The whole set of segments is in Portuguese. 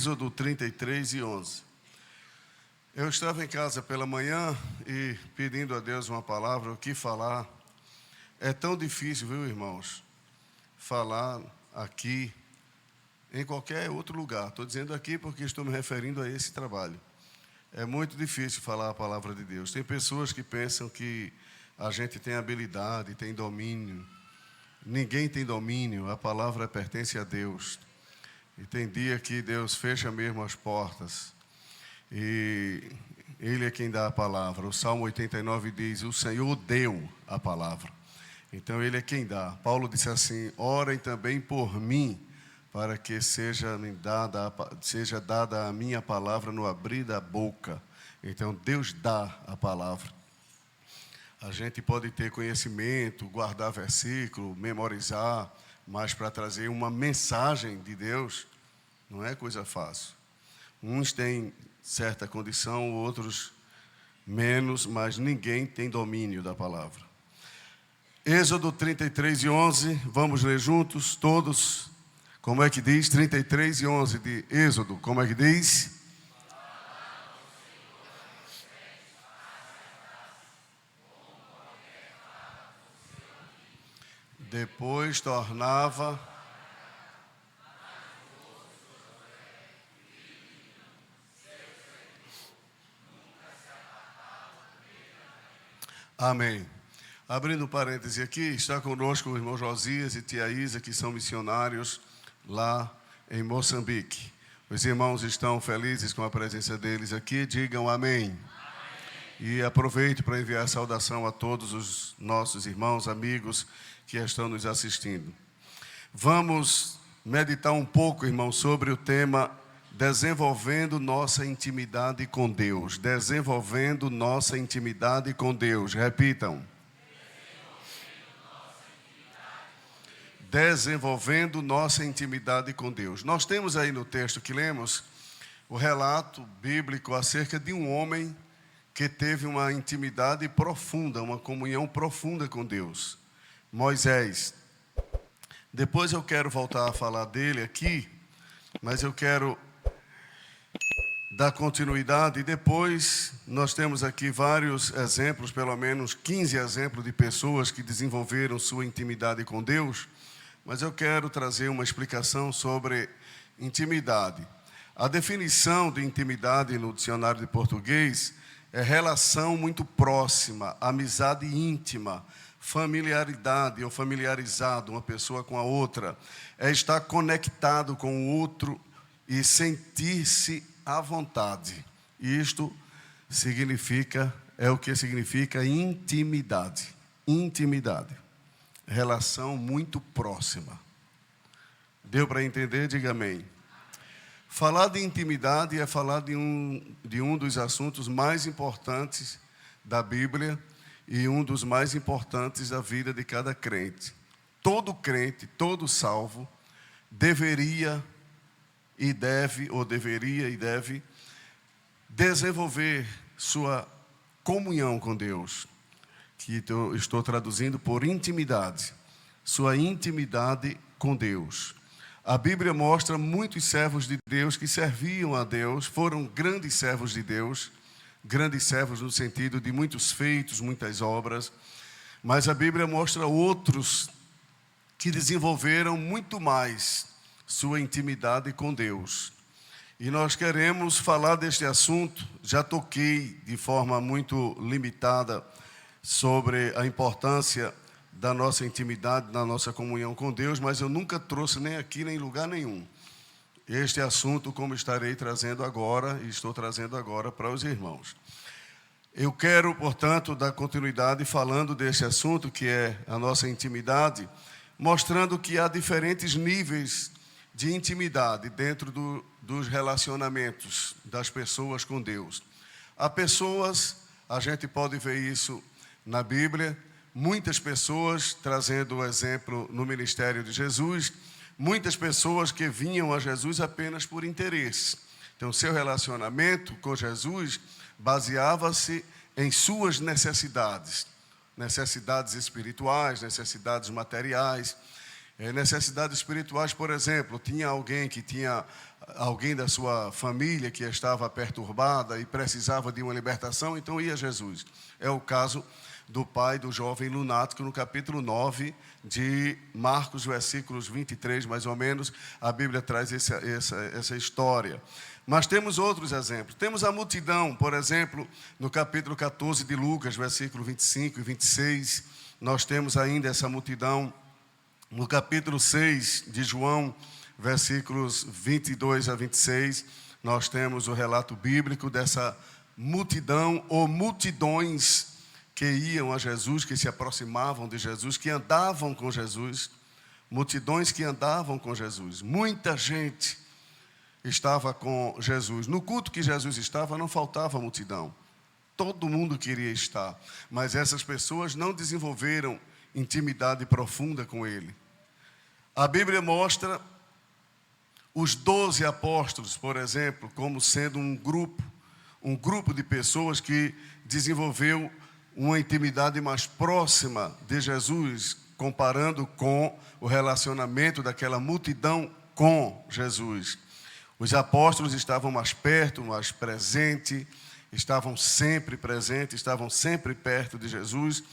Êxodo 33 e 11. Eu estava em casa pela manhã e pedindo a Deus uma palavra, o que falar. É tão difícil, viu, irmãos, falar aqui, em qualquer outro lugar. Estou dizendo aqui porque estou me referindo a esse trabalho. É muito difícil falar a palavra de Deus. Tem pessoas que pensam que a gente tem habilidade, tem domínio. Ninguém tem domínio, a palavra pertence a Deus. E tem dia que Deus fecha mesmo as portas. E Ele é quem dá a palavra. O Salmo 89 diz, o Senhor deu a palavra. Então Ele é quem dá. Paulo disse assim, orem também por mim, para que seja dada a minha palavra no abrir da boca. Então Deus dá a palavra. A gente pode ter conhecimento, guardar versículo, memorizar, mas para trazer uma mensagem de Deus, não é coisa fácil. Uns têm certa condição, outros menos, mas ninguém tem domínio da palavra. Êxodo 33 e 11, vamos ler juntos, todos. Como é que diz? 33 e 11 de Êxodo, como é que diz? Depois tornava... Amém. Abrindo parêntese aqui, está conosco o irmão Josias e tia Isa, que são missionários lá em Moçambique. Os irmãos estão felizes com a presença deles aqui, digam amém. E aproveito para enviar saudação a todos os nossos irmãos, amigos que estão nos assistindo. Vamos meditar um pouco, irmão, sobre o tema desenvolvendo nossa intimidade com Deus. Desenvolvendo nossa intimidade com Deus. Repitam. Desenvolvendo nossa intimidade com Deus. Nós temos aí no texto que lemos o relato bíblico acerca de um homem que teve uma intimidade profunda, uma comunhão profunda com Deus. Moisés. Depois eu quero voltar a falar dele aqui, mas eu quero dar continuidade. E depois nós temos aqui vários exemplos, pelo menos 15 exemplos de pessoas que desenvolveram sua intimidade com Deus. Mas eu quero trazer uma explicação sobre intimidade. A definição de intimidade no dicionário de português é relação muito próxima, amizade íntima, familiaridade ou familiarizado uma pessoa com a outra. É estar conectado com o outro e sentir-se à vontade. Isto é o que significa intimidade. Intimidade. Relação muito próxima. Deu para entender? Diga amém. Falar de intimidade é falar de um dos assuntos mais importantes da Bíblia e um dos mais importantes da vida de cada crente. Todo crente, todo salvo, deveria e deve desenvolver sua comunhão com Deus, que eu estou traduzindo por intimidade, sua intimidade com Deus. A Bíblia mostra muitos servos de Deus que serviam a Deus, foram grandes servos de Deus, grandes servos no sentido de muitos feitos, muitas obras, mas a Bíblia mostra outros que desenvolveram muito mais sua intimidade com Deus. E nós queremos falar deste assunto. Já toquei de forma muito limitada sobre a importância da nossa intimidade, da nossa comunhão com Deus, mas eu nunca trouxe nem aqui, nem em lugar nenhum este assunto, como estarei trazendo agora, e estou trazendo agora para os irmãos. Eu quero, portanto, dar continuidade falando deste assunto, que é a nossa intimidade, mostrando que há diferentes níveis de intimidade dentro dos relacionamentos das pessoas com Deus. Há pessoas, a gente pode ver isso na Bíblia, muitas pessoas, trazendo o exemplo no ministério de Jesus, muitas pessoas que vinham a Jesus apenas por interesse. Então, seu relacionamento com Jesus baseava-se em suas necessidades espirituais, necessidades materiais. Necessidades espirituais, por exemplo, tinha alguém da sua família que estava perturbada e precisava de uma libertação, então ia Jesus. É o caso do pai do jovem lunático, no capítulo 9 de Marcos, versículos 23, mais ou menos, a Bíblia traz essa história. Mas temos outros exemplos. Temos a multidão, por exemplo, no capítulo 14 de Lucas, versículo 25 e 26, nós temos ainda essa multidão. No capítulo 6 de João, versículos 22 a 26, nós temos o relato bíblico dessa multidão ou multidões que iam a Jesus, que se aproximavam de Jesus, que andavam com Jesus, multidões que andavam com Jesus. Muita gente estava com Jesus. No culto que Jesus estava, não faltava multidão. Todo mundo queria estar, mas essas pessoas não desenvolveram intimidade profunda com ele. A Bíblia mostra os 12 apóstolos, por exemplo, como sendo um grupo de pessoas que desenvolveu uma intimidade mais próxima de Jesus, comparando com o relacionamento daquela multidão com Jesus. Os apóstolos estavam mais perto, mais presentes, estavam sempre perto de Jesus,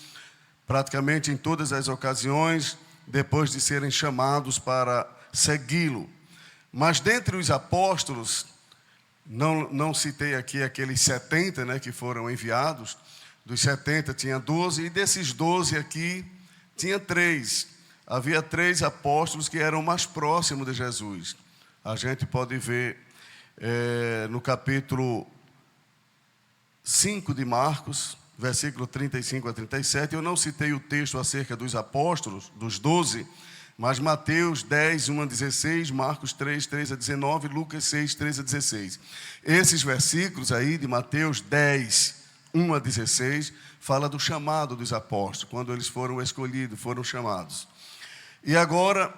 praticamente em todas as ocasiões, depois de serem chamados para segui-lo. Mas dentre os apóstolos, não citei aqui aqueles 70, que foram enviados. Dos 70 tinha 12, e desses 12 aqui tinha 3. Havia 3 apóstolos que eram mais próximos de Jesus. A gente pode ver no capítulo 5 de Marcos, versículo 35 a 37. Eu não citei o texto acerca dos apóstolos, dos 12, mas Mateus 10, 1 a 16, Marcos 3, 3 a 19, Lucas 6, 3 a 16. Esses versículos aí de Mateus 10, 1 a 16, fala do chamado dos apóstolos, quando eles foram escolhidos, foram chamados. E agora,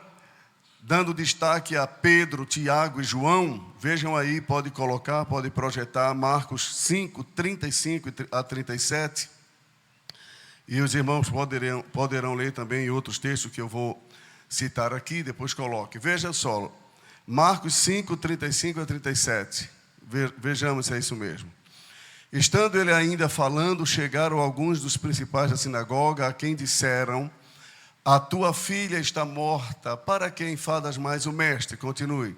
dando destaque a Pedro, Tiago e João, vejam aí, pode colocar, pode projetar, Marcos 5, 35 a 37. E os irmãos poderão ler também outros textos que eu vou citar aqui, depois coloque. Veja só, Marcos 5, 35 a 37. Vejamos se é isso mesmo. Estando ele ainda falando, chegaram alguns dos principais da sinagoga, a quem disseram: a tua filha está morta, para que enfadas mais o mestre? Continue.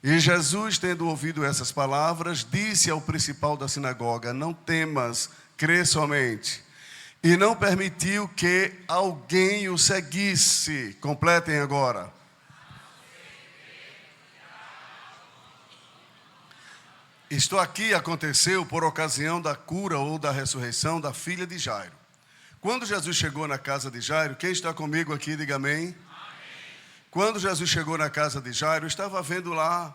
E Jesus, tendo ouvido essas palavras, disse ao principal da sinagoga: não temas, crê somente. E não permitiu que alguém o seguisse. Completem agora. Isto aqui aconteceu por ocasião da cura ou da ressurreição da filha de Jairo. Quando Jesus chegou na casa de Jairo, quem está comigo aqui, diga amém. Amém. Quando Jesus chegou na casa de Jairo, estava vendo lá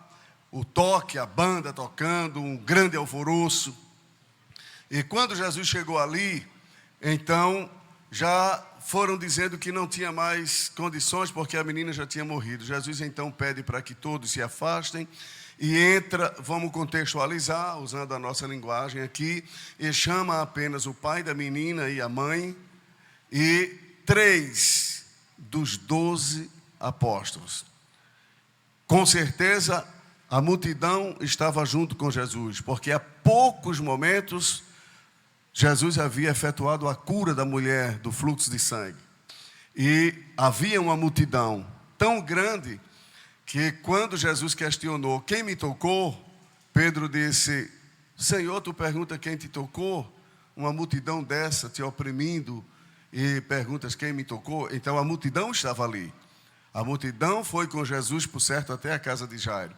o toque, a banda tocando, um grande alvoroço. E quando Jesus chegou ali, então já foram dizendo que não tinha mais condições, porque a menina já tinha morrido. Jesus então pede para que todos se afastem. E entra, vamos contextualizar, usando a nossa linguagem aqui, e chama apenas o pai da menina e a mãe, e 3 dos 12 apóstolos. Com certeza, a multidão estava junto com Jesus, porque há poucos momentos, Jesus havia efetuado a cura da mulher do fluxo de sangue. E havia uma multidão tão grande, que quando Jesus questionou quem me tocou, Pedro disse: Senhor, tu pergunta quem te tocou? Uma multidão dessa te oprimindo e perguntas quem me tocou? Então a multidão estava ali. A multidão foi com Jesus, por certo, até a casa de Jairo.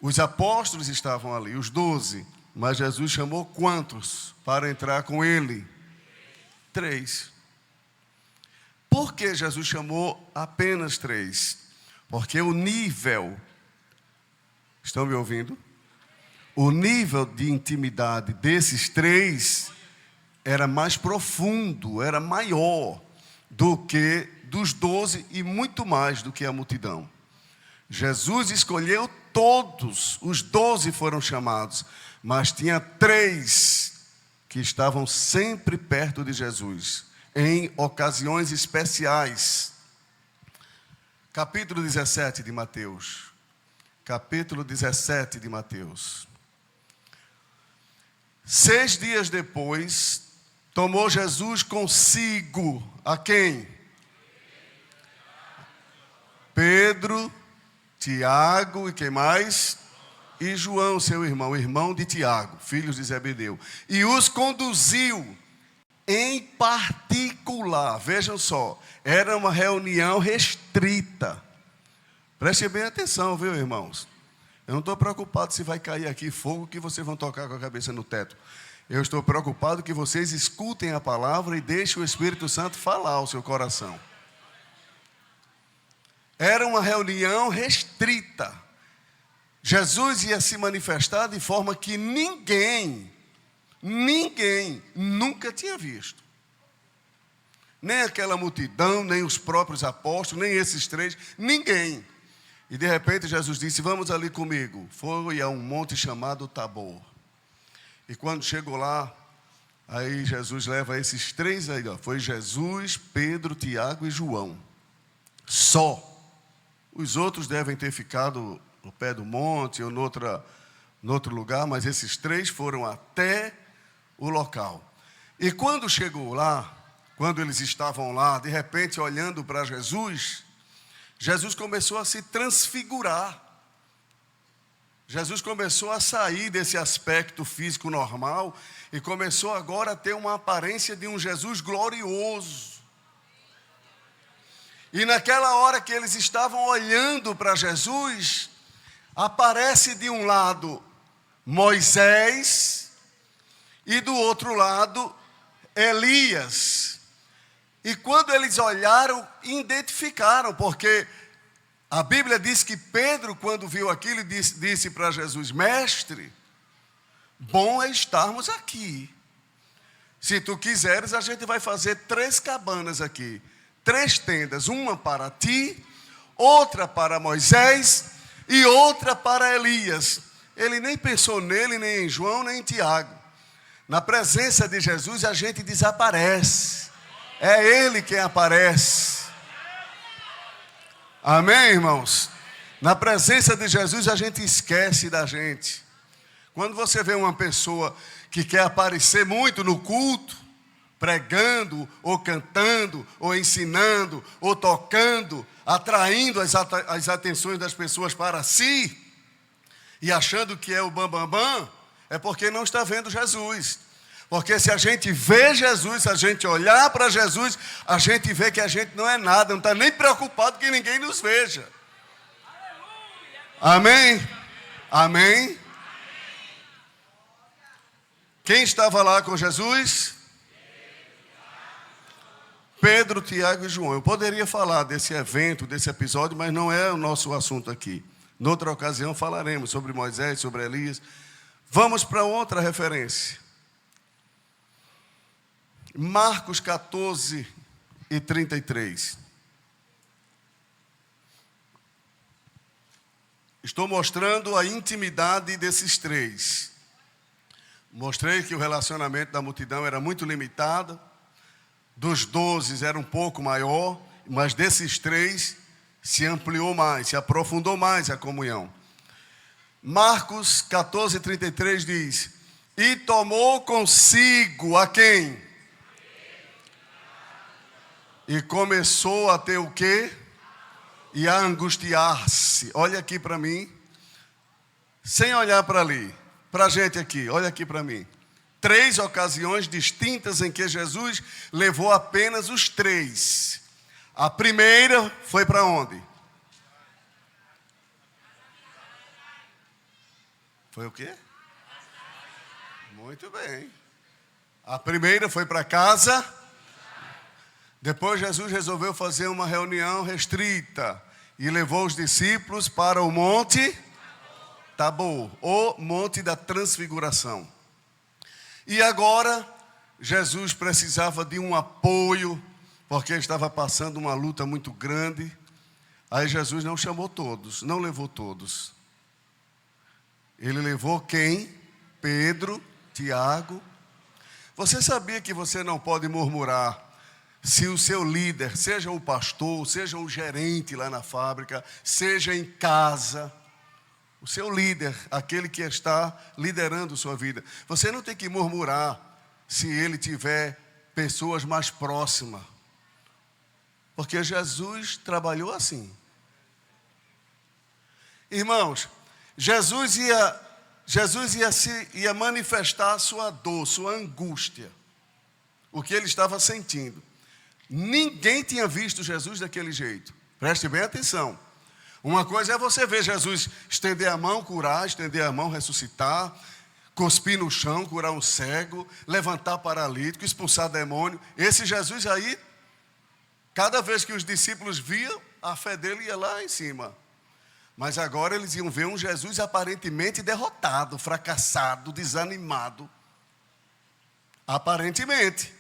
Os apóstolos estavam ali, os 12, mas Jesus chamou quantos para entrar com ele? 3. Por que Jesus chamou apenas 3? Porque o nível, estão me ouvindo? O nível de intimidade desses 3 era mais profundo, era maior do que dos 12 e muito mais do que a multidão. Jesus escolheu todos, os 12 foram chamados, mas tinha 3 que estavam sempre perto de Jesus, em ocasiões especiais. capítulo 17 de Mateus. Capítulo 17 de Mateus. 6 dias depois, tomou Jesus consigo a quem? Pedro, Tiago e quem mais? E João, seu irmão, irmão de Tiago, filhos de Zebedeu. E os conduziu em particular. Vejam só, era uma reunião restrita. Prestem bem atenção, viu, irmãos? Eu não estou preocupado se vai cair aqui fogo que vocês vão tocar com a cabeça no teto. Eu estou preocupado que vocês escutem a palavra e deixem o Espírito Santo falar ao seu coração. Era uma reunião restrita. Jesus ia se manifestar de forma que ninguém nunca tinha visto. Nem aquela multidão, nem os próprios apóstolos, nem esses três, ninguém. E de repente Jesus disse, vamos ali comigo. Foi a um monte chamado Tabor. E quando chegou lá, aí Jesus leva esses três aí, ó. Foi Jesus, Pedro, Tiago e João. Só. Os outros devem ter ficado no pé do monte ou no outro lugar, mas esses três foram até o local. E quando chegou lá, quando eles estavam lá, de repente olhando para Jesus, Jesus começou a se transfigurar. Jesus começou a sair desse aspecto físico normal e começou agora a ter uma aparência de um Jesus glorioso. E naquela hora que eles estavam olhando para Jesus, aparece de um lado Moisés e do outro lado Elias. E quando eles olharam, identificaram, porque a Bíblia diz que Pedro, quando viu aquilo, disse para Jesus, mestre, bom é estarmos aqui. Se tu quiseres, a gente vai fazer 3 cabanas aqui. 3 tendas, uma para ti, outra para Moisés e outra para Elias. Ele nem pensou nele, nem em João, nem em Tiago. Na presença de Jesus a gente desaparece. É Ele quem aparece. Amém, irmãos? Na presença de Jesus a gente esquece da gente. Quando você vê uma pessoa que quer aparecer muito no culto, pregando, ou cantando, ou ensinando, ou tocando, atraindo as atenções das pessoas para si, e achando que é o bambambam, é porque não está vendo Jesus. Porque se a gente vê Jesus, se a gente olhar para Jesus, a gente vê que a gente não é nada, não está nem preocupado que ninguém nos veja. Amém? Amém? Quem estava lá com Jesus? Pedro, Tiago e João. Eu poderia falar desse evento, desse episódio, mas não é o nosso assunto aqui. Noutra ocasião falaremos sobre Moisés, sobre Elias. Vamos para outra referência. Marcos 14 e 33. Estou mostrando a intimidade desses três. Mostrei que o relacionamento da multidão era muito limitado. Dos 12 era um pouco maior, mas desses 3 se ampliou mais, se aprofundou mais a comunhão. Marcos 14, 33 diz, e tomou consigo a quem? E começou a ter o quê? E a angustiar-se. Olha aqui para mim, sem olhar para ali, para a gente aqui, olha aqui para mim. 3 ocasiões distintas em que Jesus levou apenas os 3. A primeira foi para onde? Foi o quê? Muito bem. A primeira foi para casa. Depois Jesus resolveu fazer uma reunião restrita e levou os discípulos para o Monte Tabor, o Monte da Transfiguração. E agora, Jesus precisava de um apoio, porque estava passando uma luta muito grande. Aí Jesus não chamou todos, não levou todos. Ele levou quem? Pedro, Tiago. Você sabia que você não pode murmurar se o seu líder, seja o pastor, seja o gerente lá na fábrica, seja em casa, o seu líder, aquele que está liderando sua vida, você não tem que murmurar se ele tiver pessoas mais próximas, porque Jesus trabalhou assim. Irmãos, Jesus ia manifestar a sua dor, sua angústia, o que ele estava sentindo. Ninguém tinha visto Jesus daquele jeito. Preste bem atenção. Uma coisa é você ver Jesus estender a mão, curar, estender a mão, ressuscitar, cuspir no chão, curar um cego, levantar paralítico, expulsar demônio. Esse Jesus aí, cada vez que os discípulos viam, a fé dele ia lá em cima. Mas agora eles iam ver um Jesus aparentemente derrotado, fracassado, desanimado. Aparentemente.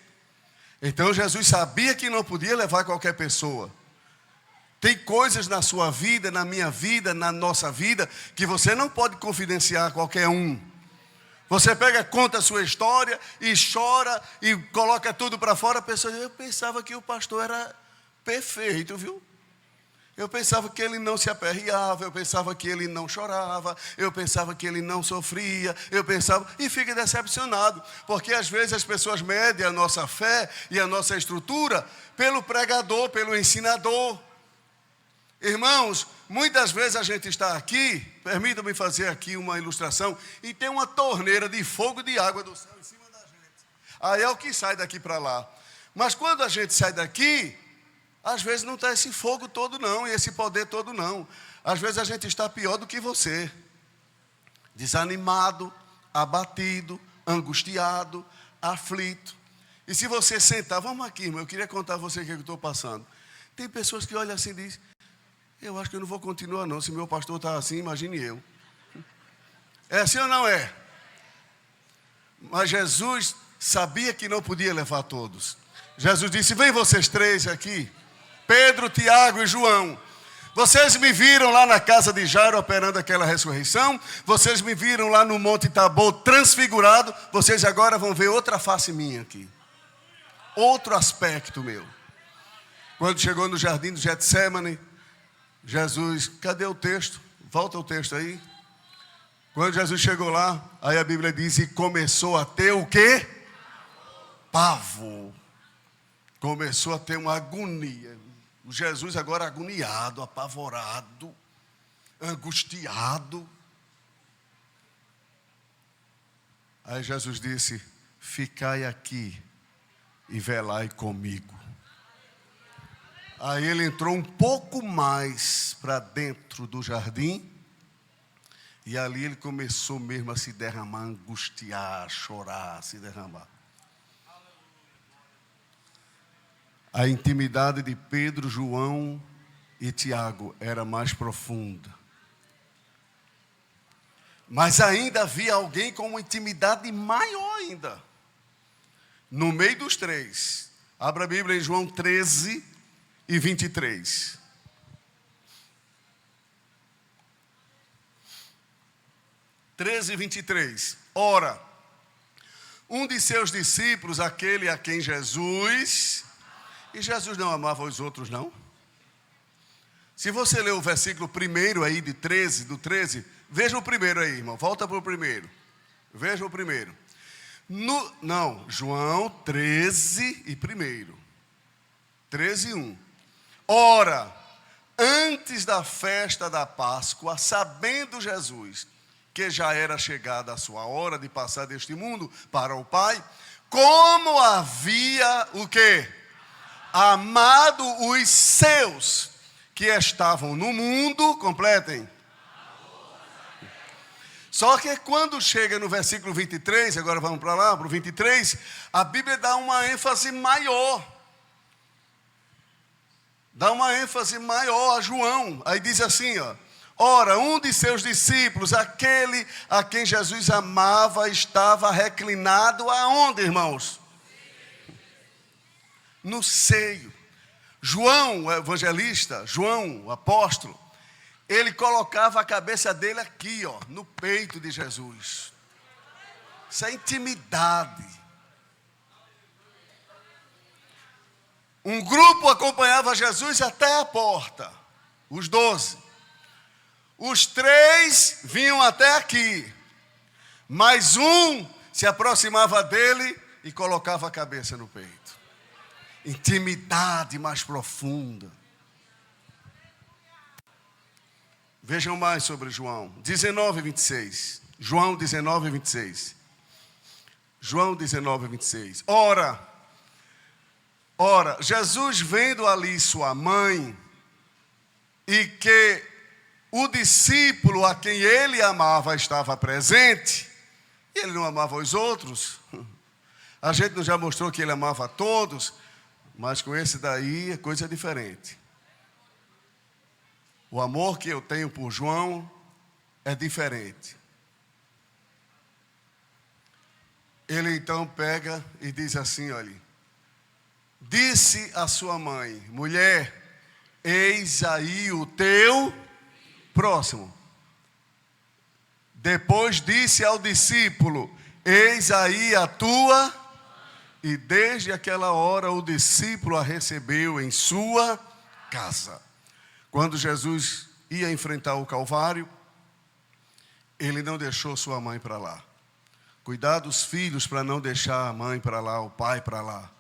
Então Jesus sabia que não podia levar qualquer pessoa. Tem coisas na sua vida, na minha vida, na nossa vida, que você não pode confidenciar a qualquer um. Você pega, conta a sua história e chora e coloca tudo para fora. A pessoa diz, eu pensava que o pastor era perfeito, viu? Eu pensava que ele não se aperreava, eu pensava que ele não chorava, eu pensava que ele não sofria, e fica decepcionado, porque às vezes as pessoas medem a nossa fé e a nossa estrutura pelo pregador, pelo ensinador. Irmãos, muitas vezes a gente está aqui, permita-me fazer aqui uma ilustração, e tem uma torneira de fogo e de água do céu em cima da gente. Aí é o que sai daqui para lá. Mas quando a gente sai daqui, às vezes não está esse fogo todo não, e esse poder todo não. Às vezes a gente está pior do que você. Desanimado, abatido, angustiado, aflito. E se você sentar, vamos aqui, irmão, eu queria contar a você o que eu estou passando. Tem pessoas que olham assim e dizem, eu acho que eu não vou continuar não, se meu pastor está assim, imagine eu. É assim ou não é? Mas Jesus sabia que não podia levar todos. Jesus disse, vem vocês três aqui, Pedro, Tiago e João. Vocês me viram lá na casa de Jairo operando aquela ressurreição. Vocês me viram lá no Monte Tabor transfigurado. Vocês agora vão ver outra face minha aqui. Outro aspecto meu. Quando chegou no jardim do Getsemane, Jesus, cadê o texto? Volta o texto aí. Quando Jesus chegou lá, aí a Bíblia diz, e começou a ter o quê? Pavor. Começou a ter uma agonia. O Jesus agora agoniado, apavorado, angustiado. Aí Jesus disse, ficai aqui e velai comigo. Aí ele entrou um pouco mais para dentro do jardim, e ali ele começou mesmo a se derramar, angustiar, a chorar, a se derramar. A intimidade de Pedro, João e Tiago era mais profunda. Mas ainda havia alguém com uma intimidade maior ainda. No meio dos três. Abra a Bíblia em João 13 e 23. e 23. Ora, um de seus discípulos, aquele a quem Jesus... E Jesus não amava os outros, não? Se você ler o versículo primeiro aí do 13, veja o primeiro aí, irmão. Volta para o primeiro. Veja o primeiro. João 13 e primeiro. 13 e 1. Ora, antes da festa da Páscoa, sabendo Jesus que já era chegada a sua hora de passar deste mundo para o Pai, como havia o quê? Amado os seus que estavam no mundo, completem. Só que quando chega no versículo 23, agora vamos para lá, para o 23, a Bíblia dá uma ênfase maior. Dá uma ênfase maior a João. Aí diz assim, ó. Ora, um de seus discípulos, aquele a quem Jesus amava, estava reclinado aonde, irmãos? No seio. João, o evangelista, João, o apóstolo, ele colocava a cabeça dele aqui, ó, no peito de Jesus. Isso é intimidade. Um grupo acompanhava Jesus até a porta, os 12. Os 3 vinham até aqui, mas um se aproximava dele e colocava a cabeça no peito. Intimidade mais profunda. Vejam mais sobre João 19, 26. João 19, 26. João 19, 26. Ora, Jesus vendo ali sua mãe, e que o discípulo a quem ele amava estava presente, e ele não amava os outros. A gente não já mostrou que ele amava a todos, mas com esse daí a coisa é diferente. O amor que eu tenho por João é diferente. Ele então pega e diz assim, olha, disse a sua mãe, mulher, eis aí o teu próximo. Depois disse ao discípulo, eis aí a tua. E desde aquela hora o discípulo a recebeu em sua casa. Quando Jesus ia enfrentar o Calvário, ele não deixou sua mãe para lá. Cuidar dos filhos para não deixar a mãe para lá, o pai para lá.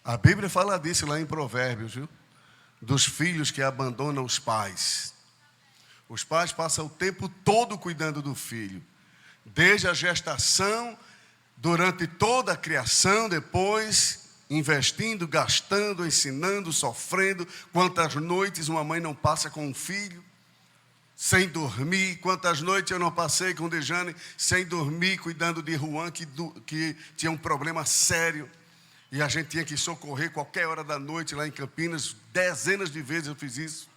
A Bíblia fala disso lá em Provérbios, viu? Dos filhos que abandonam os pais. Os pais passam o tempo todo cuidando do filho. Desde a gestação, durante toda a criação, depois investindo, gastando, ensinando, sofrendo. Quantas noites uma mãe não passa com um filho sem dormir? Quantas noites eu não passei com Dejane sem dormir, cuidando de Juan, que tinha um problema sério. E a gente tinha que socorrer qualquer hora da noite lá em Campinas. Dezenas de vezes eu fiz isso.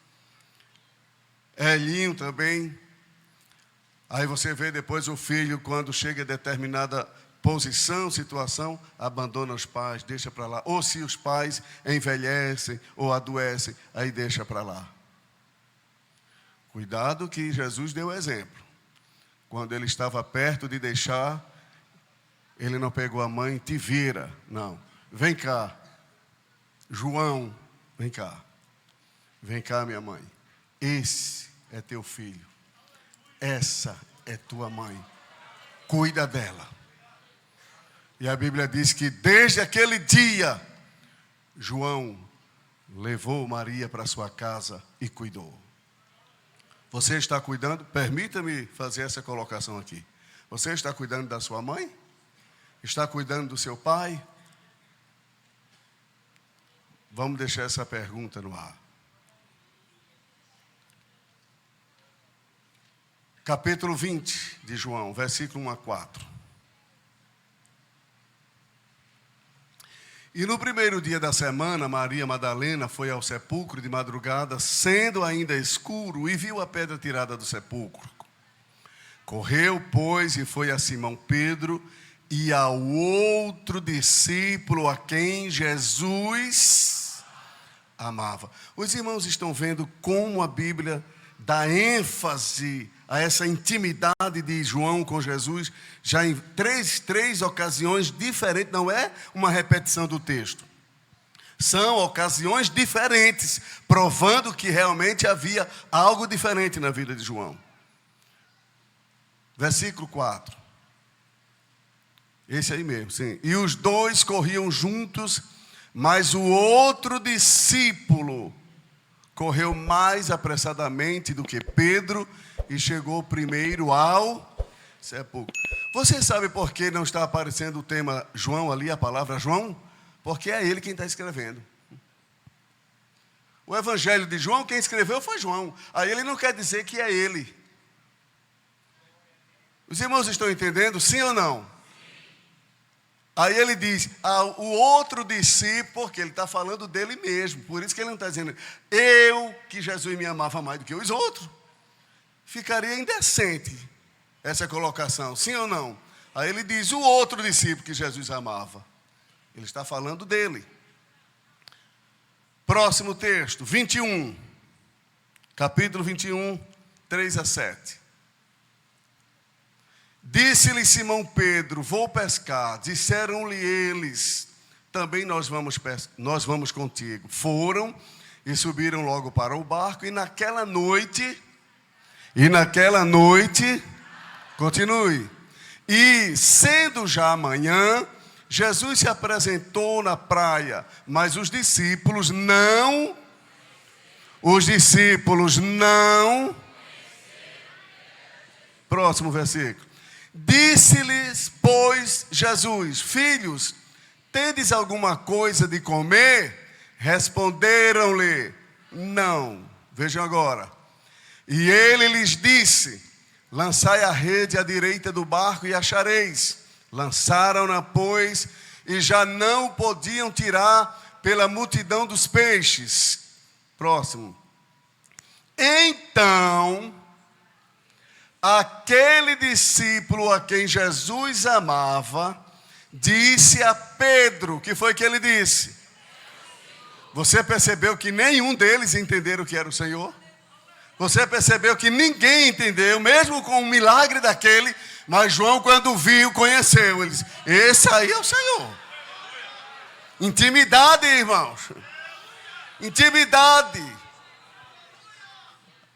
Elinho também. Aí você vê depois o filho, quando chega a determinada posição, situação, abandona os pais, deixa para lá. Ou se os pais envelhecem ou adoecem, aí deixa para lá. Cuidado que Jesus deu exemplo. Quando ele estava perto de deixar, ele não pegou a mãe, te vira. Não, vem cá. João, vem cá. Vem cá, minha mãe. Esse é teu filho. Essa é tua mãe. Cuida dela. E a Bíblia diz que desde aquele dia, João levou Maria para sua casa e cuidou. Você está cuidando? Permita-me fazer essa colocação aqui. Você está cuidando da sua mãe? Está cuidando do seu pai? Vamos deixar essa pergunta no ar. Capítulo 20 de João, versículo 1 a 4. E no primeiro dia da semana, Maria Madalena foi ao sepulcro de madrugada, sendo ainda escuro, e viu a pedra tirada do sepulcro. Correu, pois, e foi a Simão Pedro e ao outro discípulo a quem Jesus amava. Os irmãos estão vendo como a Bíblia dá ênfase a essa intimidade de João com Jesus, já em três ocasiões diferentes, não é uma repetição do texto. São ocasiões diferentes, provando que realmente havia algo diferente na vida de João. Versículo 4. Esse aí mesmo, sim. E os dois corriam juntos, mas o outro discípulo correu mais apressadamente do que Pedro e chegou primeiro ao sepulcro. Você sabe por que não está aparecendo o tema João ali, a palavra João? Porque é ele quem está escrevendo. O evangelho de João, quem escreveu foi João. Aí ele não quer dizer que é ele. Os irmãos estão entendendo, sim ou não? Aí ele diz, o outro discípulo, porque ele está falando dele mesmo. Por isso que ele não está dizendo, eu que Jesus me amava mais do que os outros. Ficaria indecente essa colocação, sim ou não? Aí ele diz, o outro discípulo que Jesus amava. Ele está falando dele. Próximo texto, 21. Capítulo 21, 3 a 7. Disse-lhe Simão Pedro, vou pescar. Disseram-lhe eles, também nós vamos contigo. Foram e subiram logo para o barco, e naquela noite, continue, e sendo já amanhã, Jesus se apresentou na praia, mas os discípulos não. Próximo versículo. Disse-lhes, pois, Jesus: filhos, tendes alguma coisa de comer? Responderam-lhe: não. Vejam agora. E ele lhes disse: lançai a rede à direita do barco e achareis. Lançaram-na, pois, e já não podiam tirar pela multidão dos peixes. Próximo. Então, aquele discípulo a quem Jesus amava, disse a Pedro, o que foi que ele disse? Você percebeu que nenhum deles entenderam o que era o Senhor? Você percebeu que ninguém entendeu, mesmo com o milagre daquele, mas João, quando viu, conheceu. Ele disse: esse aí é o Senhor. Intimidade, irmãos. Intimidade.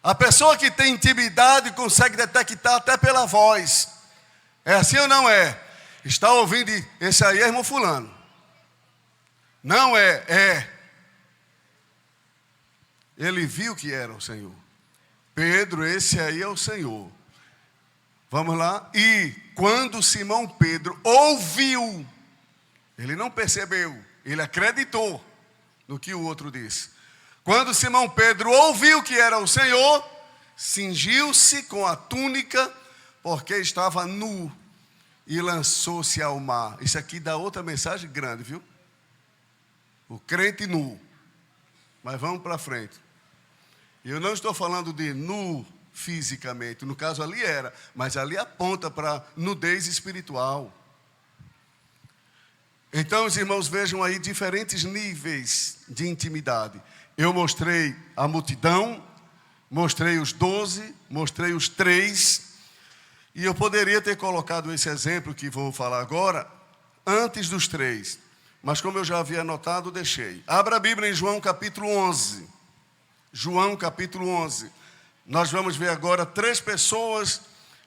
A pessoa que tem intimidade consegue detectar até pela voz. É assim ou não é? Está ouvindo, esse aí é irmão fulano. Não é, é. Ele viu que era o Senhor. Pedro, esse aí é o Senhor. Vamos lá. E quando Simão Pedro ouviu, ele não percebeu, ele acreditou no que o outro disse. Quando Simão Pedro ouviu que era o Senhor, cingiu-se com a túnica, porque estava nu, e lançou-se ao mar. Isso aqui dá outra mensagem grande, viu? O crente nu. Mas vamos para frente. Eu não estou falando de nu fisicamente, no caso ali era, mas ali aponta para nudez espiritual. Então os irmãos vejam aí diferentes níveis de intimidade. Eu mostrei a multidão, mostrei os 12, mostrei os 3, e eu poderia ter colocado esse exemplo que vou falar agora, antes dos 3, mas como eu já havia anotado, deixei. Abra a Bíblia em João capítulo 11. João capítulo 11. Nós vamos ver agora 3 pessoas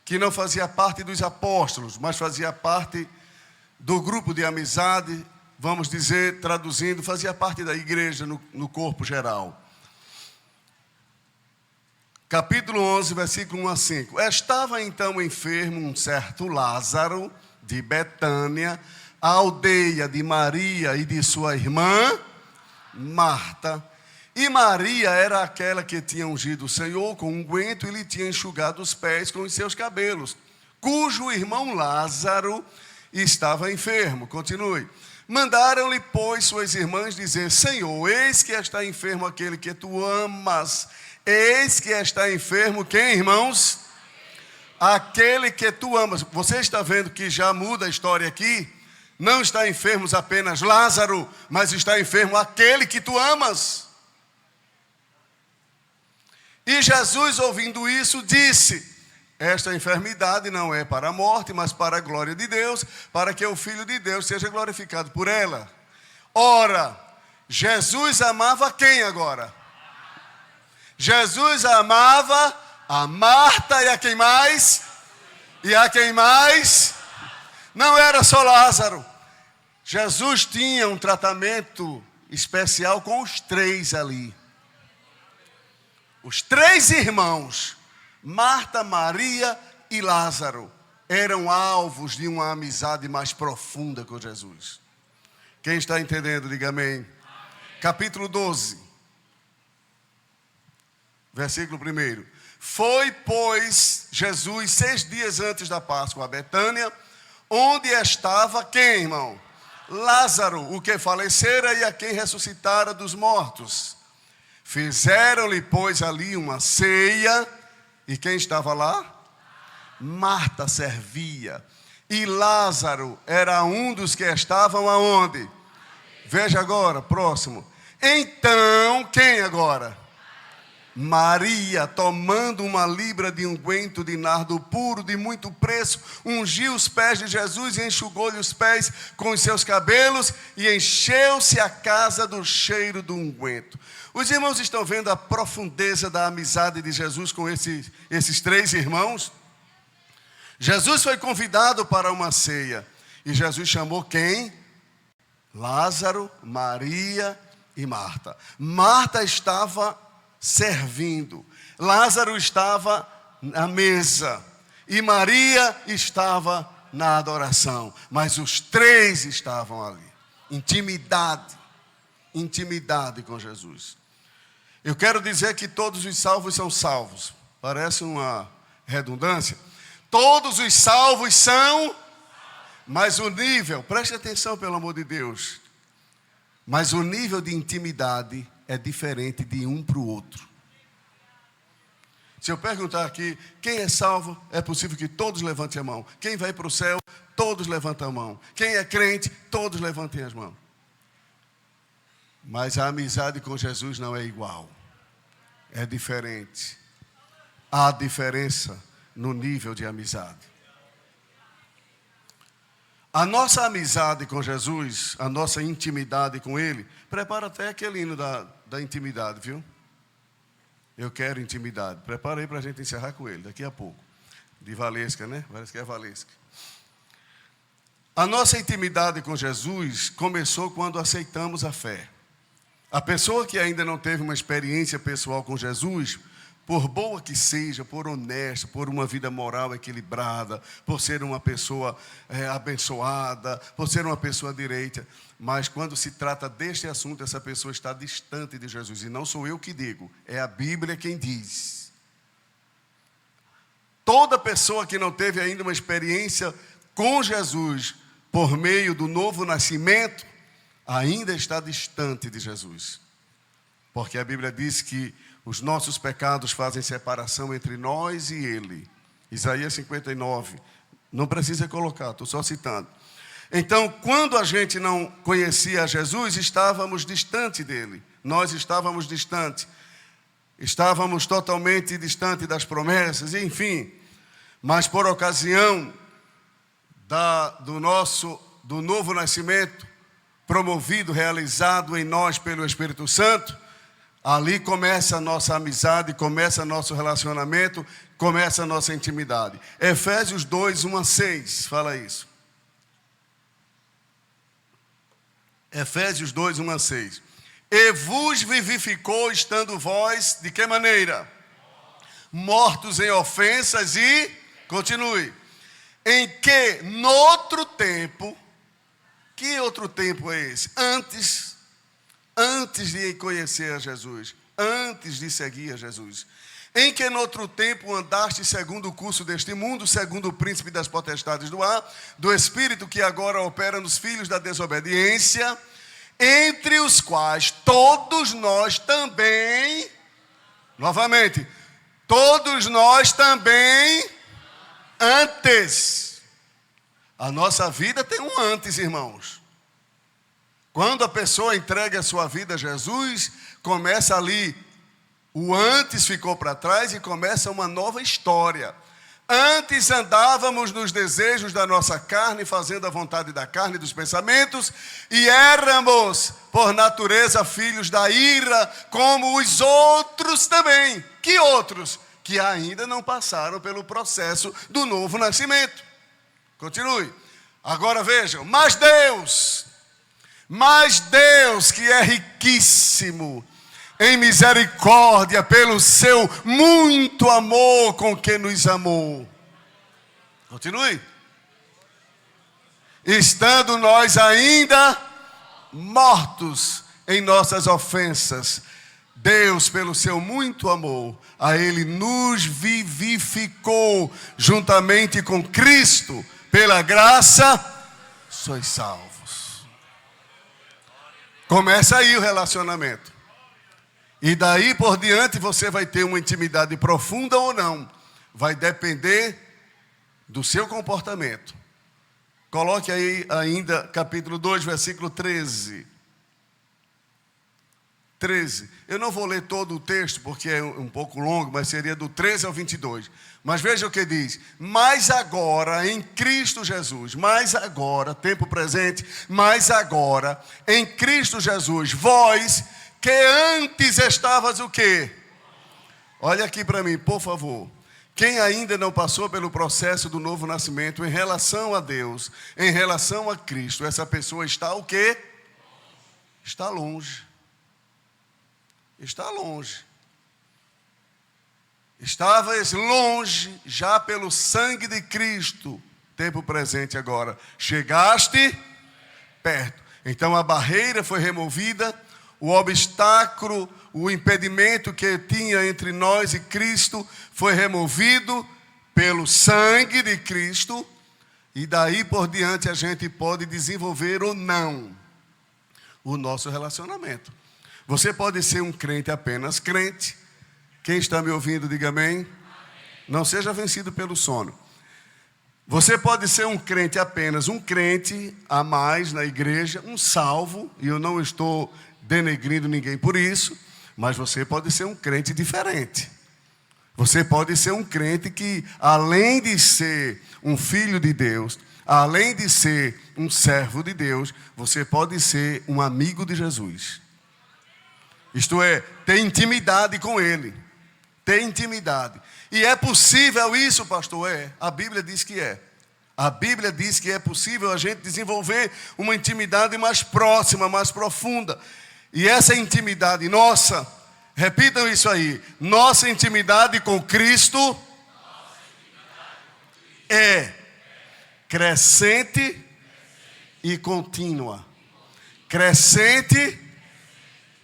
que não faziam parte dos apóstolos, mas faziam parte do grupo de amizade, vamos dizer, traduzindo, fazia parte da igreja no corpo geral. Capítulo 11, versículo 1 a 5. Estava então enfermo um certo Lázaro, de Betânia, a aldeia de Maria e de sua irmã, Marta. E Maria era aquela que tinha ungido o Senhor com unguento e lhe tinha enxugado os pés com os seus cabelos, cujo irmão Lázaro estava enfermo. Continue. Mandaram-lhe, pois, suas irmãs dizer: Senhor, eis que está enfermo aquele que tu amas. Eis que está enfermo quem, irmãos? Aquele que tu amas. Você está vendo que já muda a história aqui? Não está enfermo apenas Lázaro, mas está enfermo aquele que tu amas. E Jesus, ouvindo isso, disse: esta enfermidade não é para a morte, mas para a glória de Deus, para que o Filho de Deus seja glorificado por ela. Ora, Jesus amava quem agora? Jesus amava a Marta e a quem mais? E a quem mais? Não era só Lázaro. Jesus tinha um tratamento especial com os 3 ali. Os 3 irmãos, Marta, Maria e Lázaro, eram alvos de uma amizade mais profunda com Jesus. Quem está entendendo, diga amém. Amém. Capítulo 12, versículo 1. Foi, pois, Jesus 6 dias antes da Páscoa a Betânia, onde estava quem, irmão? Lázaro, o que falecera e a quem ressuscitara dos mortos. Fizeram-lhe, pois, ali uma ceia. E quem estava lá? Marta servia. E Lázaro era um dos que estavam aonde? Veja agora, próximo. Então, quem agora? Maria, tomando uma libra de unguento de nardo puro, de muito preço, ungiu os pés de Jesus e enxugou-lhe os pés com os seus cabelos, e encheu-se a casa do cheiro do unguento. Os irmãos estão vendo a profundeza da amizade de Jesus com esses três irmãos? Jesus foi convidado para uma ceia, e Jesus chamou quem? Lázaro, Maria e Marta. Marta estava servindo, Lázaro estava na mesa e Maria estava na adoração, mas os três estavam ali. Intimidade com Jesus. Eu quero dizer que todos os salvos são salvos. Parece uma redundância. Todos os salvos são, mas o nível, preste atenção pelo amor de Deus, mas o nível de intimidade é diferente de um para o outro. Se eu perguntar aqui, quem é salvo, é possível que todos levantem a mão. Quem vai para o céu, todos levantam a mão. Quem é crente, todos levantem as mãos. Mas a amizade com Jesus não é igual. É diferente. Há diferença no nível de amizade. A nossa amizade com Jesus, a nossa intimidade com Ele, prepara até aquele hino da intimidade, viu? Eu quero intimidade. Prepara aí para a gente encerrar com ele, daqui a pouco. De Valesca, né? Parece que é Valesca. A nossa intimidade com Jesus começou quando aceitamos a fé. A pessoa que ainda não teve uma experiência pessoal com Jesus, por boa que seja, por honesta, por uma vida moral equilibrada, por ser uma pessoa abençoada, por ser uma pessoa direita, mas quando se trata deste assunto, essa pessoa está distante de Jesus. E não sou eu que digo, é a Bíblia quem diz. Toda pessoa que não teve ainda uma experiência com Jesus, por meio do novo nascimento, ainda está distante de Jesus. Porque a Bíblia diz que os nossos pecados fazem separação entre nós e Ele. Isaías 59. Não precisa colocar, estou só citando. Então, quando a gente não conhecia Jesus, estávamos distante dele. Nós estávamos distante. Estávamos totalmente distante das promessas, enfim. Mas por ocasião do novo nascimento, promovido, realizado em nós pelo Espírito Santo, ali começa a nossa amizade, começa nosso relacionamento, começa a nossa intimidade. Efésios 2, 1 a 6, fala isso. Efésios 2, 1 a 6. E vos vivificou, estando vós, de que maneira? Mortos em ofensas e, continue, em que, noutro tempo, que outro tempo é esse? Antes de conhecer a Jesus, antes de seguir a Jesus, em que noutro tempo andaste segundo o curso deste mundo, segundo o príncipe das potestades do ar, do espírito que agora opera nos filhos da desobediência, entre os quais todos nós também, novamente, todos nós também, antes, a nossa vida tem um antes, irmãos. Quando a pessoa entrega a sua vida a Jesus, começa ali, o antes ficou para trás e começa uma nova história. Antes andávamos nos desejos da nossa carne, fazendo a vontade da carne e dos pensamentos, e éramos, por natureza, filhos da ira, como os outros também. Que outros? Que ainda não passaram pelo processo do novo nascimento. Continue. Agora vejam, mas Deus que é riquíssimo em misericórdia, pelo seu muito amor com que nos amou. Continue. Estando nós ainda mortos em nossas ofensas, Deus, pelo seu muito amor, a Ele nos vivificou juntamente com Cristo, pela graça, sois salvos. Começa aí o relacionamento. E daí por diante você vai ter uma intimidade profunda ou não. Vai depender do seu comportamento. Coloque aí ainda capítulo 2, versículo 13. 13. Eu não vou ler todo o texto, porque é um pouco longo, mas seria do 13 ao 22. Mas veja o que diz. Mas agora, em Cristo Jesus, mas agora, tempo presente, mas agora, em Cristo Jesus, vós que antes estavas o quê? Olha aqui para mim, por favor. Quem ainda não passou pelo processo do novo nascimento em relação a Deus, em relação a Cristo, essa pessoa está o quê? Está longe. Está longe. Estavas longe já pelo sangue de Cristo. Tempo presente agora. Chegaste perto. Então a barreira foi removida, o obstáculo, o impedimento que tinha entre nós e Cristo foi removido pelo sangue de Cristo. E daí por diante a gente pode desenvolver ou não o nosso relacionamento. Você pode ser um crente apenas crente. Quem está me ouvindo, diga amém. Não seja vencido pelo sono. Você pode ser um crente apenas, um crente a mais na igreja, um salvo, e eu não estou denegrindo ninguém por isso, mas você pode ser um crente diferente. Você pode ser um crente que, além de ser um filho de Deus, além de ser um servo de Deus, você pode ser um amigo de Jesus. Isto é, ter intimidade com Ele. Ter intimidade. E é possível isso, pastor? É. A Bíblia diz que é. A Bíblia diz que é possível a gente desenvolver uma intimidade mais próxima, mais profunda. E essa intimidade nossa, repitam isso aí, nossa intimidade com Cristo é crescente e contínua. Crescente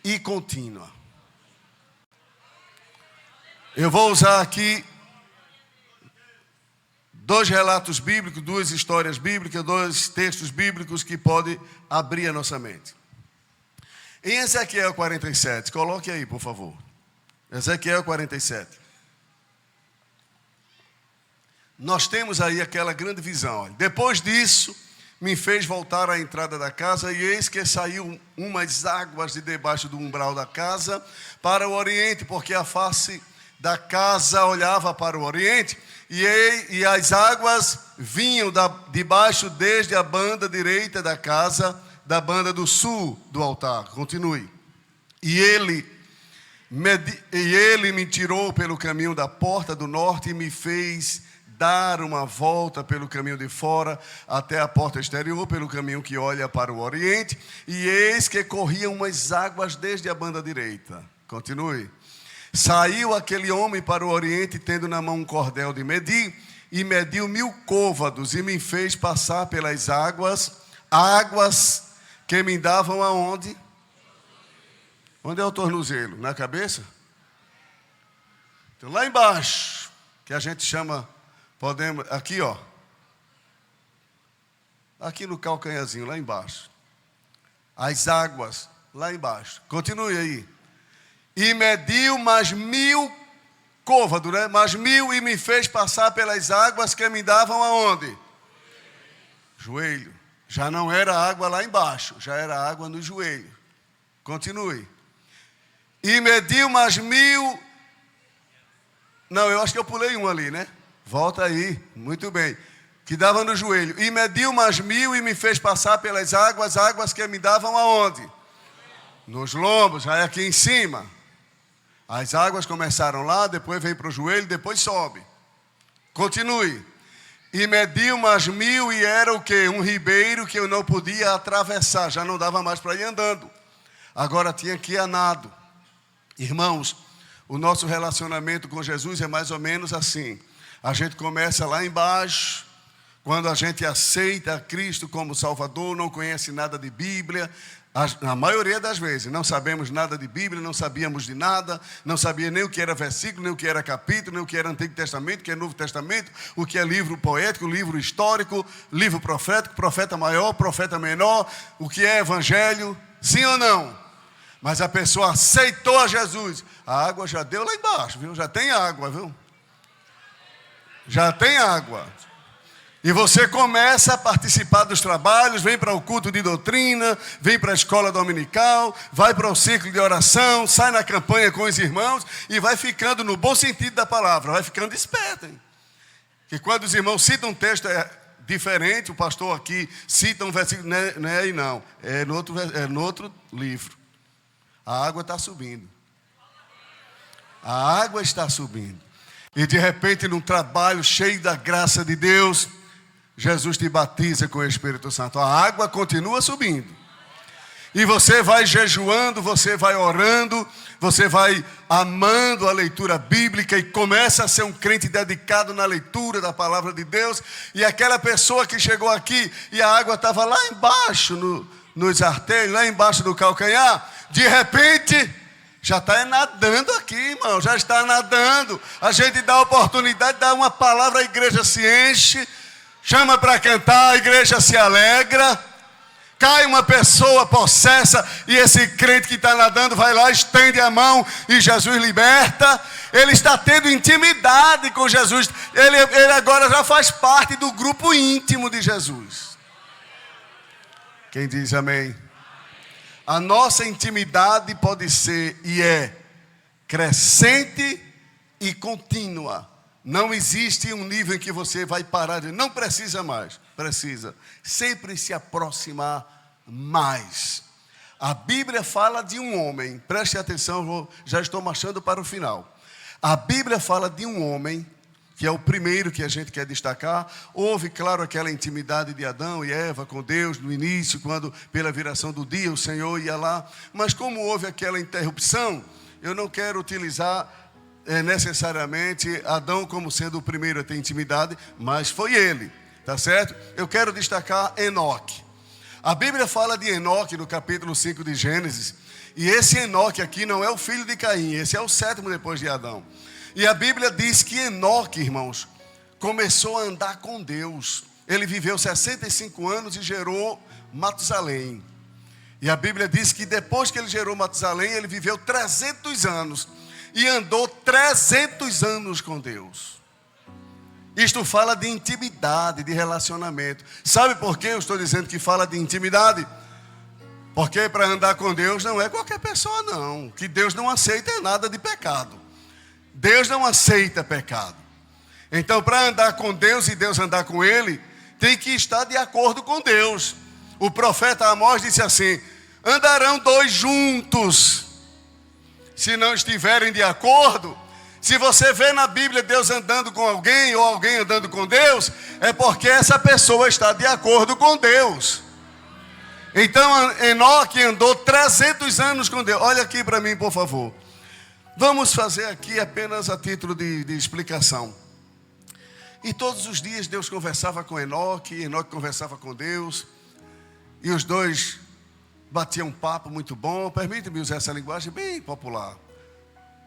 e contínua. Eu vou usar aqui 2 relatos bíblicos, 2 histórias bíblicas, 2 textos bíblicos que podem abrir a nossa mente. Em Ezequiel 47, coloque aí, por favor. Ezequiel 47. Nós temos aí aquela grande visão. Olha. Depois disso, me fez voltar à entrada da casa, e eis que saiu umas águas de debaixo do umbral da casa para o oriente, porque a face da casa olhava para o oriente, e as águas vinham debaixo desde a banda direita da casa, da banda do sul do altar. Continue. E ele me tirou pelo caminho da porta do norte e me fez dar uma volta pelo caminho de fora até a porta exterior, pelo caminho que olha para o oriente, e eis que corriam umas águas desde a banda direita. Continue. Saiu aquele homem para o oriente, tendo na mão um cordel de medir, e mediu 1000 côvados, e me fez passar pelas águas que me davam aonde? Onde é o tornozelo? Na cabeça? Então lá embaixo, que a gente chama, podemos, aqui ó, aqui no calcanhazinho, lá embaixo. As águas, lá embaixo. Continue aí. E mediu mais 1000 côvados, né? Mais 1000, e me fez passar pelas águas que me davam aonde? Joelho. Já não era água lá embaixo, já era água no joelho. Continue. E mediu mais 1000. Não, eu acho que eu pulei um ali, né? Volta aí, muito bem. Que dava no joelho. E mediu mais 1000 e me fez passar pelas águas que me davam aonde? Nos lombos, já é aqui em cima. As águas começaram lá, depois vem para o joelho, depois sobe. Continue. E mediu mais 1000 e era o quê? Um ribeiro que eu não podia atravessar, já não dava mais para ir andando. Agora tinha que ir a nado. Irmãos, o nosso relacionamento com Jesus é mais ou menos assim. A gente começa lá embaixo, quando a gente aceita Cristo como Salvador, não conhece nada de Bíblia. Na maioria das vezes, não sabemos nada de Bíblia, não sabíamos de nada, não sabia nem o que era versículo, nem o que era capítulo, nem o que era Antigo Testamento, o que é Novo Testamento, o que é livro poético, livro histórico, livro profético, profeta maior, profeta menor, o que é evangelho, sim ou não? Mas a pessoa aceitou a Jesus, a água já deu lá embaixo, viu? Já tem água, viu? Já tem água. E você começa a participar dos trabalhos, vem para o culto de doutrina, vem para a escola dominical, vai para o círculo de oração, sai na campanha com os irmãos e vai ficando, no bom sentido da palavra, vai ficando esperto. Hein? Que quando os irmãos citam um texto diferente, o pastor aqui cita um versículo, não é aí não, é no outro livro. A água está subindo. A água está subindo. E de repente, num trabalho cheio da graça de Deus, Jesus te batiza com o Espírito Santo. A água continua subindo. E você vai jejuando, você vai orando, você vai amando a leitura bíblica e começa a ser um crente dedicado na leitura da palavra de Deus. E aquela pessoa que chegou aqui e a água estava lá embaixo, nos artérios, lá embaixo do calcanhar, de repente já está nadando aqui, irmão, já está nadando. A gente dá a oportunidade, dá uma palavra, a igreja se enche, chama para cantar, a igreja se alegra. Cai uma pessoa possessa e esse crente que está nadando vai lá, estende a mão e Jesus liberta. Ele está tendo intimidade com Jesus. Ele agora já faz parte do grupo íntimo de Jesus. Quem diz amém? A nossa intimidade pode ser e é crescente e contínua. Não existe um nível em que você vai parar de... Não precisa mais. Precisa sempre se aproximar mais. A Bíblia fala de um homem. Preste atenção, já estou marchando para o final. A Bíblia fala de um homem, que é o primeiro que a gente quer destacar. Houve, claro, aquela intimidade de Adão e Eva com Deus no início, quando pela viração do dia o Senhor ia lá. Mas como houve aquela interrupção, eu não quero utilizar... necessariamente Adão como sendo o primeiro a ter intimidade, mas foi ele, tá certo? Eu quero destacar Enoque. A Bíblia fala de Enoque no capítulo 5 de Gênesis, e esse Enoque aqui não é o filho de Caim, esse é o sétimo depois de Adão. E a Bíblia diz que Enoque, irmãos, começou a andar com Deus. Ele viveu 65 anos e gerou Matusalém. E a Bíblia diz que depois que ele gerou Matusalém, ele viveu 300 anos. E andou 300 anos com Deus. Isto fala de intimidade, de relacionamento. Sabe por que eu estou dizendo que fala de intimidade? Porque para andar com Deus não é qualquer pessoa não. Que Deus não aceita é nada de pecado. Deus não aceita pecado. Então para andar com Deus e Deus andar com ele, tem que estar de acordo com Deus. O profeta Amós disse assim: andarão dois juntos se não estiverem de acordo. Se você vê na Bíblia Deus andando com alguém ou alguém andando com Deus, é porque essa pessoa está de acordo com Deus. Então Enoque andou 300 anos com Deus. Olha aqui para mim, por favor. Vamos fazer aqui apenas a título de explicação. E todos os dias Deus conversava com Enoque, Enoque conversava com Deus, e os dois batiam um papo muito bom. Permite-me usar essa linguagem bem popular.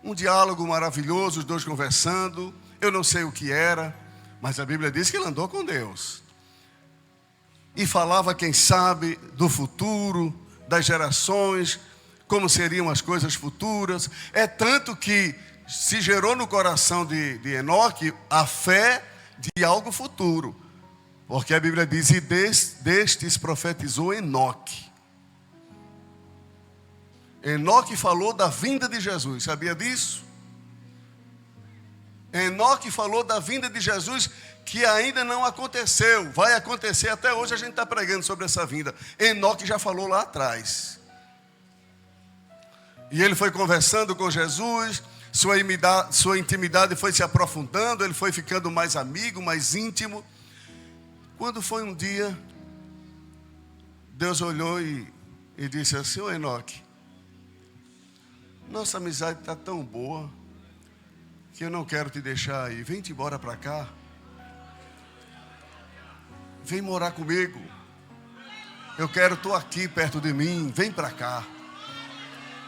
Um diálogo maravilhoso, os dois conversando. Eu não sei o que era, mas a Bíblia diz que ele andou com Deus. E falava, quem sabe, do futuro, das gerações, como seriam as coisas futuras. É tanto que se gerou no coração de Enoque a fé de algo futuro. Porque a Bíblia diz, e destes profetizou Enoque. Enoque falou da vinda de Jesus, sabia disso? Enoque falou da vinda de Jesus que ainda não aconteceu, vai acontecer, até hoje a gente está pregando sobre essa vinda. Enoque já falou lá atrás. E ele foi conversando com Jesus, sua intimidade foi se aprofundando, ele foi ficando mais amigo, mais íntimo. Quando foi um dia, Deus olhou e disse assim: ô Enoque, nossa amizade está tão boa que eu não quero te deixar aí. Vem-te embora para cá. Vem morar comigo. Eu quero, estou aqui perto de mim. Vem para cá.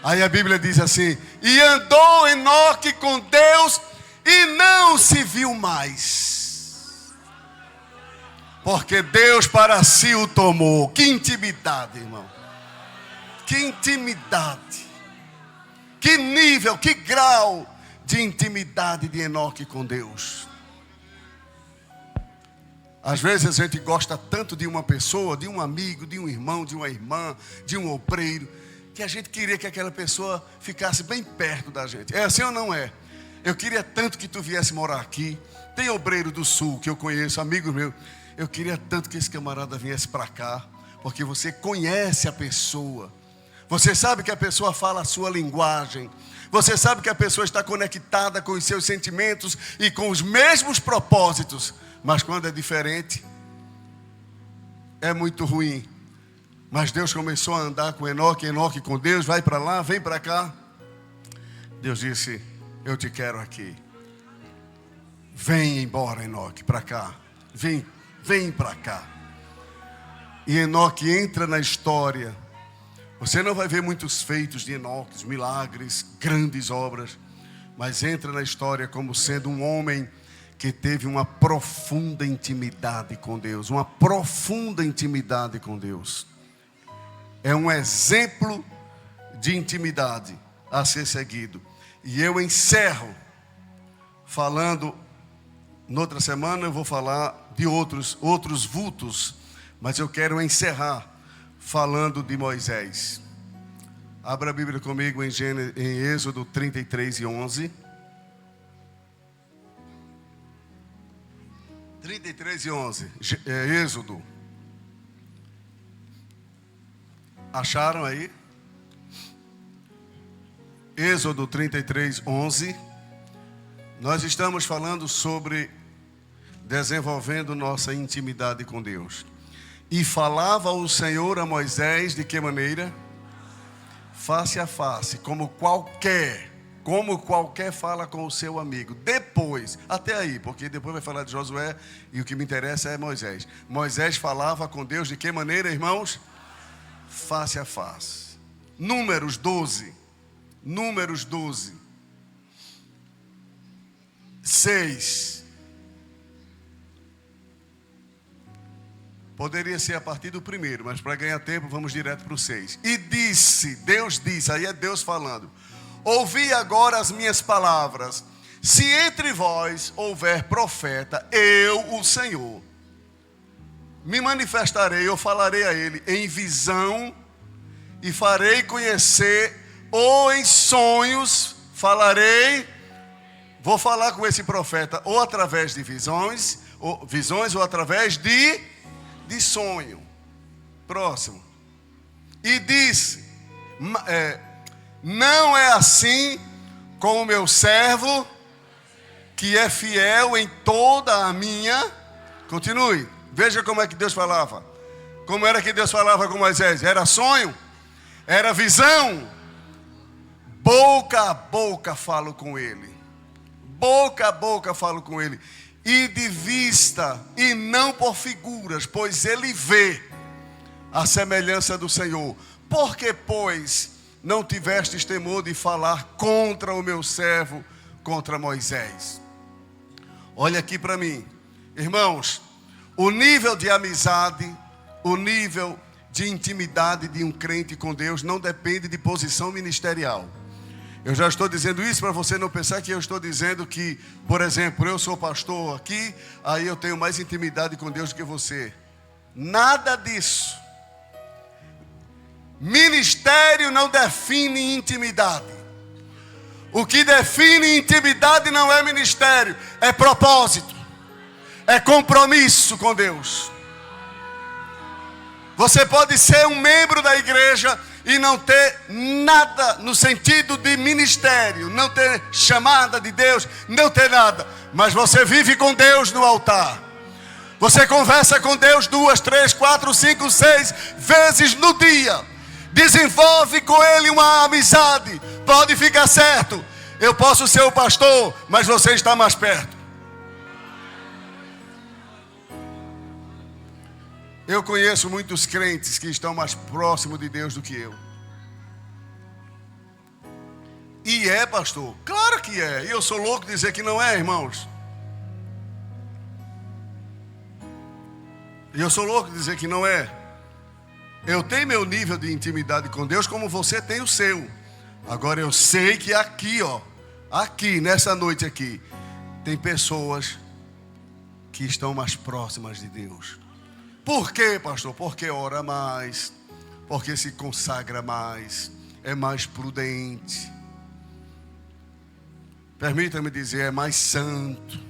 Aí a Bíblia diz assim: e andou Enoque com Deus e não se viu mais. Porque Deus para si o tomou. Que intimidade, irmão. Que intimidade. Que nível, que grau de intimidade de Enoque com Deus. Às vezes a gente gosta tanto de uma pessoa, de um amigo, de um irmão, de uma irmã, de um obreiro, que a gente queria que aquela pessoa ficasse bem perto da gente. É assim ou não é? Eu queria tanto que tu viesse morar aqui. Tem obreiro do sul que eu conheço, amigo meu. Eu queria tanto que esse camarada viesse para cá, porque você conhece a pessoa. Você sabe que a pessoa fala a sua linguagem. Você sabe que a pessoa está conectada com os seus sentimentos e com os mesmos propósitos. Mas quando é diferente, é muito ruim. Mas Deus começou a andar com Enoque, Enoque com Deus, vai para lá, vem para cá. Deus disse, eu te quero aqui. Vem embora, Enoque, para cá. Vem para cá. E Enoque entra na história. Você não vai ver muitos feitos de Enoque, milagres, grandes obras. Mas entra na história como sendo um homem que teve uma profunda intimidade com Deus. Uma profunda intimidade com Deus. É um exemplo de intimidade a ser seguido. E eu encerro falando, noutra semana eu vou falar de outros vultos, mas eu quero encerrar falando de Moisés. Abra a Bíblia comigo em Êxodo 33 e 11. 33 e 11, Êxodo. Acharam aí? Êxodo 33, 11. Nós estamos falando sobre desenvolvendo nossa intimidade com Deus. E falava o Senhor a Moisés de que maneira? Face a face, como qualquer fala com o seu amigo. Depois, até aí, porque depois vai falar de Josué e o que me interessa é Moisés. Moisés falava com Deus de que maneira, irmãos? Face a face. Números 12, 6. Poderia ser a partir do primeiro, mas para ganhar tempo vamos direto para o 6. E disse, Deus disse, aí é Deus falando: ouvi agora as minhas palavras. Se entre vós houver profeta, eu, o Senhor, me manifestarei, eu falarei a ele em visão e farei conhecer, ou em sonhos falarei. Vou falar com esse profeta ou através de visões ou através de sonho. Próximo. E disse, não é assim com o meu servo, que é fiel em toda a minha. Continue. Veja como é que Deus falava. Como era que Deus falava com Moisés? Era sonho? Era visão? Boca a boca falo com ele. Boca a boca falo com ele. E de vista, e não por figuras, pois ele vê a semelhança do Senhor. Porque, pois, não tivestes temor de falar contra o meu servo, contra Moisés? Olha aqui para mim, irmãos. O nível de amizade, o nível de intimidade de um crente com Deus não depende de posição ministerial. Eu já estou dizendo isso para você não pensar que eu estou dizendo que, por exemplo, eu sou pastor aqui, aí eu tenho mais intimidade com Deus do que você. Nada disso. Ministério não define intimidade. O que define intimidade não é ministério, é propósito, é compromisso com Deus. Você pode ser um membro da igreja e não ter nada no sentido de ministério, não ter chamada de Deus, não ter nada, mas você vive com Deus no altar. Você conversa com Deus 2, 3, 4, 5, 6 vezes no dia. Desenvolve com Ele uma amizade. Pode ficar certo, eu posso ser o pastor, mas você está mais perto. Eu conheço muitos crentes que estão mais próximos de Deus do que eu. E é, pastor? Claro que é. E eu sou louco de dizer que não é, irmãos. E eu sou louco de dizer que não é. Eu tenho meu nível de intimidade com Deus como você tem o seu. Agora eu sei que aqui, aqui, nessa noite aqui, tem pessoas que estão mais próximas de Deus. Por quê, pastor? Porque ora mais, porque se consagra mais, é mais prudente. Permita-me dizer, é mais santo.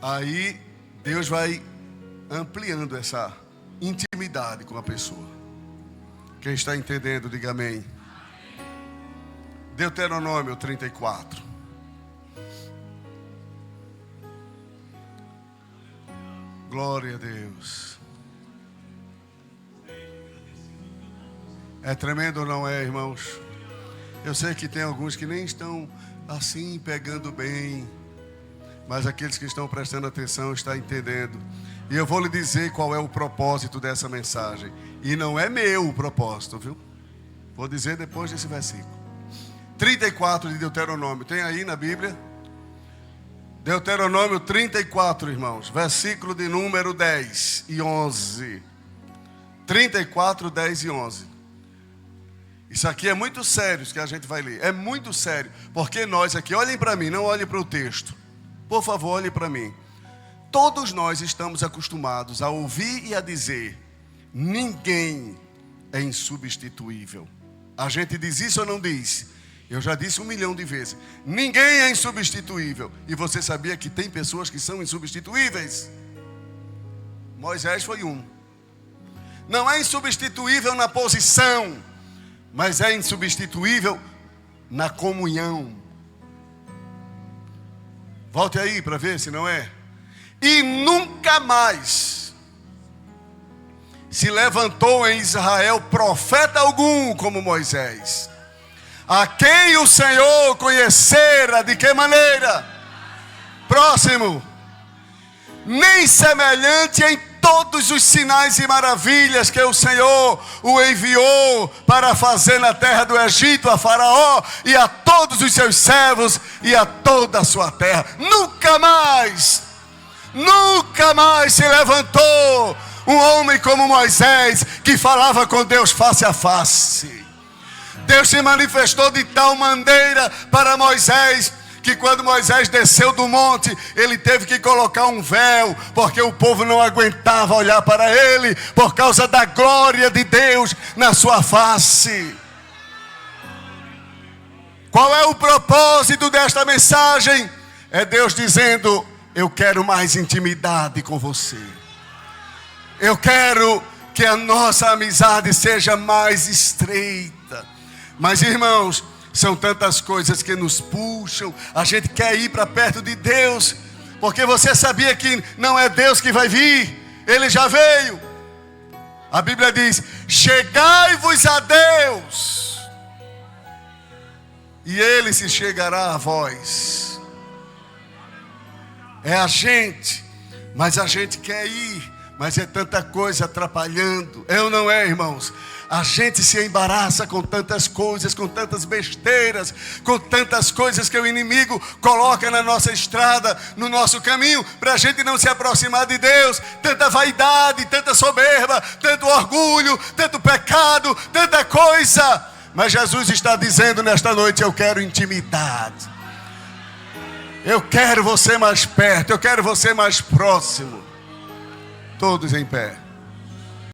Aí Deus vai ampliando essa intimidade com a pessoa. Quem está entendendo, diga amém. Deuteronômio 34. Glória a Deus. É tremendo ou não é, irmãos? Eu sei que tem alguns que nem estão assim pegando bem, mas aqueles que estão prestando atenção estão entendendo. E eu vou lhe dizer qual é o propósito dessa mensagem. E não é meu o propósito, viu? Vou dizer depois desse versículo. 34 de Deuteronômio. Tem aí na Bíblia? Deuteronômio 34, irmãos. Versículo de número 10 e 11. 34, 10 e 11. Isso aqui é muito sério, isso que a gente vai ler. É muito sério. Porque nós aqui, olhem para mim, não olhem para o texto. Por favor, olhem para mim. Todos nós estamos acostumados a ouvir e a dizer: ninguém é insubstituível. A gente diz isso ou não diz? Eu já disse 1 milhão de vezes. Ninguém é insubstituível. E você sabia que tem pessoas que são insubstituíveis? Moisés foi um. Não é insubstituível na posição, mas é insubstituível na comunhão. Volte aí para ver se não é. E nunca mais se levantou em Israel profeta algum como Moisés, a quem o Senhor conhecera. De que maneira? Próximo. Nem semelhante em todos os sinais e maravilhas que o Senhor o enviou para fazer na terra do Egito a Faraó e a todos os seus servos e a toda a sua terra. Nunca mais se levantou um homem como Moisés, que falava com Deus face a face. Deus se manifestou de tal maneira para Moisés, que quando Moisés desceu do monte, ele teve que colocar um véu, porque o povo não aguentava olhar para ele, por causa da glória de Deus na sua face. Qual é o propósito desta mensagem? É Deus dizendo: eu quero mais intimidade com você. Eu quero que a nossa amizade seja mais estreita. Mas, irmãos, são tantas coisas que nos puxam. A gente quer ir para perto de Deus, porque você sabia que não é Deus que vai vir, Ele já veio. A Bíblia diz: chegai-vos a Deus, e Ele se chegará a vós. É a gente, mas a gente quer ir, mas é tanta coisa atrapalhando. É ou não é, irmãos? A gente se embaraça com tantas coisas, com tantas besteiras, com tantas coisas que o inimigo coloca na nossa estrada, no nosso caminho, para a gente não se aproximar de Deus. Tanta vaidade, tanta soberba, tanto orgulho, tanto pecado, tanta coisa. Mas Jesus está dizendo nesta noite: eu quero intimidade. Eu quero você mais perto, eu quero você mais próximo. Todos em pé.